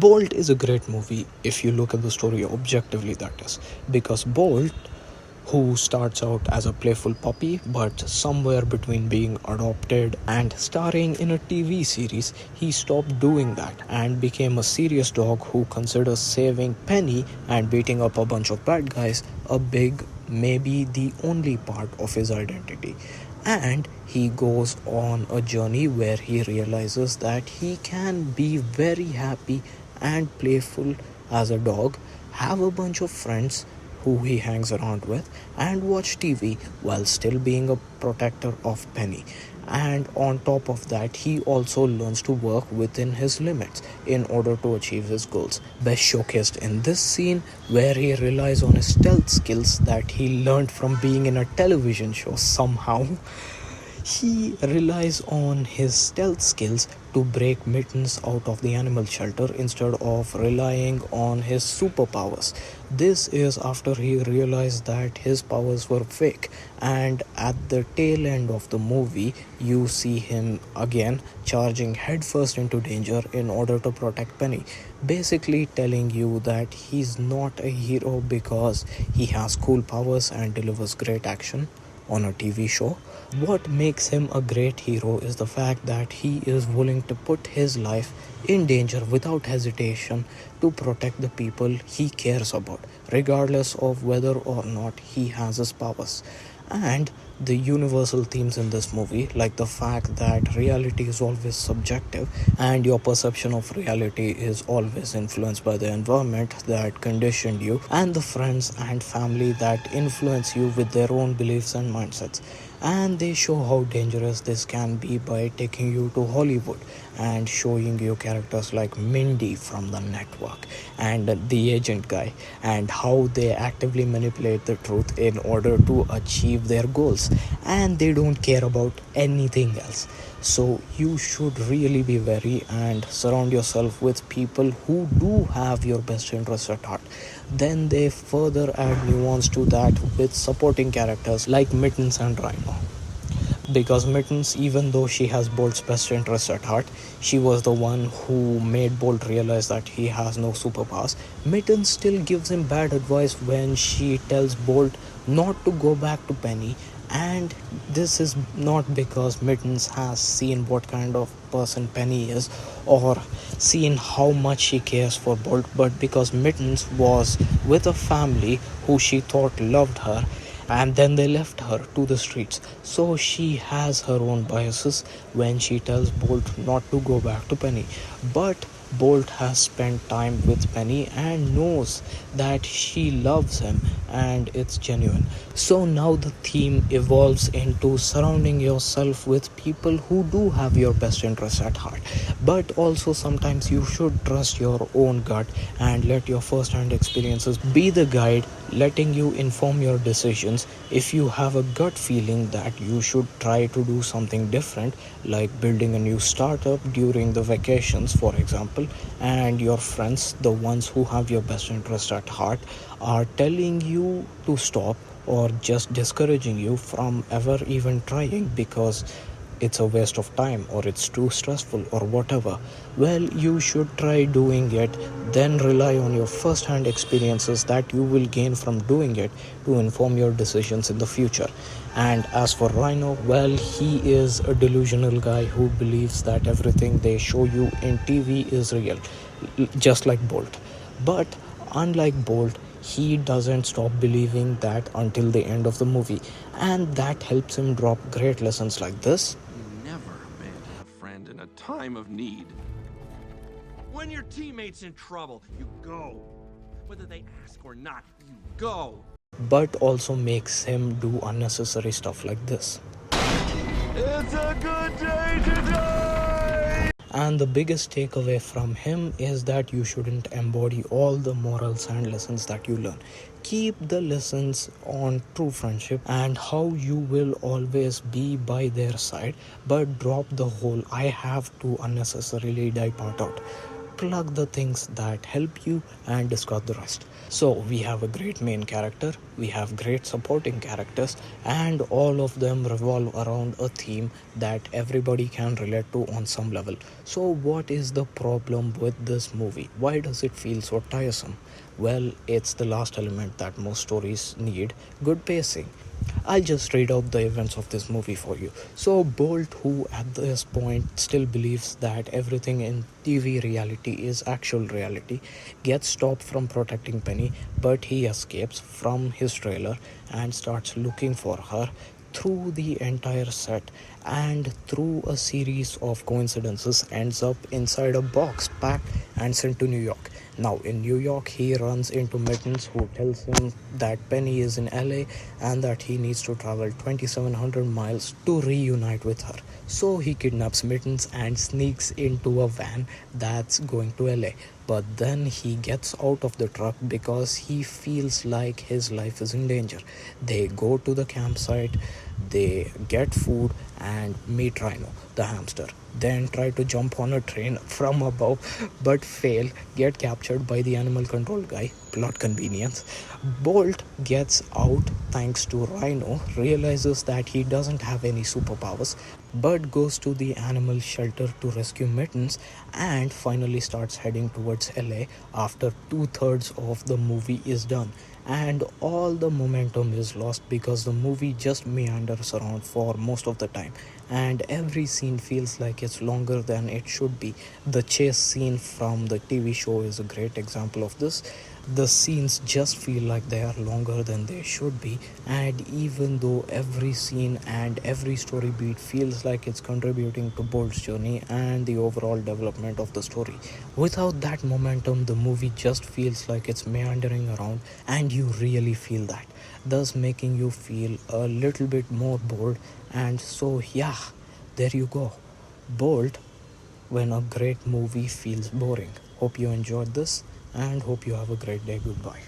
Bolt is a great movie if you look at the story objectively, that is. Because Bolt, who starts out as a playful puppy but somewhere between being adopted and starring in a TV series, he stopped doing that and became a serious dog who considers saving Penny and beating up a bunch of bad guys a big, maybe the only part of his identity. And he goes on a journey where he realizes that he can be very happy and playful as a dog, have a bunch of friends who he hangs around with, and watch TV while still being a protector of Penny. And on top of that, he also learns to work within his limits in order to achieve his goals. Best showcased in this scene where he relies on his stealth skills that he learned from being in a television show somehow. He relies on his stealth skills to break Mittens out of the animal shelter instead of relying on his superpowers. This is after he realized that his powers were fake, and at the tail end of the movie, you see him again charging headfirst into danger in order to protect Penny, basically telling you that he's not a hero because he has cool powers and delivers great action on a TV show. What makes him a great hero is the fact that he is willing to put his life in danger without hesitation to protect the people he cares about, regardless of whether or not he has his powers. And the universal themes in this movie, like the fact that reality is always subjective and your perception of reality is always influenced by the environment that conditioned you, and the friends and family that influence you with their own beliefs and mindsets. And they show how dangerous this can be by taking you to Hollywood and showing you characters like Mindy from the network and the agent guy, and how they actively manipulate the truth in order to achieve their goals, and they don't care about anything else. So you should really be wary and surround yourself with people who do have your best interests at heart. Then they further add nuance to that with supporting characters like Mittens and Rhino. Because Mittens, even though she has Bolt's best interest at heart, she was the one who made Bolt realize that he has no superpowers. Mittens still gives him bad advice when she tells Bolt not to go back to Penny, and this is not because Mittens has seen what kind of person Penny is or seen how much she cares for Bolt, but because Mittens was with a family who she thought loved her, and then they left her to the streets. So she has her own biases when she tells Bolt not to go back to Penny. But Bolt has spent time with Penny and knows that she loves him and it's genuine. So now the theme evolves into surrounding yourself with people who do have your best interests at heart. But also sometimes you should trust your own gut and let your first hand experiences be the guide, letting you inform your decisions. If you have a gut feeling that you should try to do something different, like building a new startup during the vacations, for example, and your friends, the ones who have your best interest at heart, are telling you to stop or just discouraging you from ever even trying because it's a waste of time or it's too stressful or whatever, well, you should try doing it. Then rely on your first hand experiences that you will gain from doing it to inform your decisions in the future. And as for Rhino, well, he is a delusional guy who believes that everything they show you in TV is real, just like Bolt. But unlike Bolt, he doesn't stop believing that until the end of the movie, and that helps him drop great lessons like this. You never abandon a friend in a time of need. When your teammate's in trouble, you go. Whether they ask or not, you go. But also makes him do unnecessary stuff like this. It's a good day to die! And the biggest takeaway from him is that you shouldn't embody all the morals and lessons that you learn. Keep the lessons on true friendship and how you will always be by their side, but drop the whole I have to unnecessarily die part out. plug the things that help you and discard the rest. So we have a great main character, we have great supporting characters, and all of them revolve around a theme that everybody can relate to on some level. So what is the problem with this movie? Why does it feel so tiresome? Well, it's the last element that most stories need: good pacing. I'll just read out the events of this movie for you. So, Bolt, who at this point still believes that everything in TV reality is actual reality, gets stopped from protecting Penny, but he escapes from his trailer and starts looking for her through the entire set, and through a series of coincidences ends up inside a box packed and sent to New York. Now in New York he runs into Mittens, who tells him that Penny is in LA and that he needs to travel 2700 miles to reunite with her. So he kidnaps Mittens and sneaks into a van that's going to LA. But then he gets out of the truck because he feels like his life is in danger. They go to the campsite, they get food and meet Rhino, the hamster. Then try to jump on a train from above but fail, get captured by the animal control guy. Plot convenience. Bolt gets out thanks to Rhino, realizes that he doesn't have any superpowers, but goes to the animal shelter to rescue Mittens, and finally starts heading towards LA after two-thirds of the movie is done. And all the momentum is lost because the movie just meanders around for most of the time, and every scene feels like it's longer than it should be. The chase scene from the TV show is a great example of this. The scenes just feel like they are longer than they should be, and even though every scene and every story beat feels like it's contributing to Bolt's journey and the overall development of the story, without that momentum the movie just feels like it's meandering around, and you really feel that, thus making you feel a little bit more bored. And so yeah, there you go. Bolt, when a great movie feels boring. Hope you enjoyed this and hope you have a great day. Goodbye.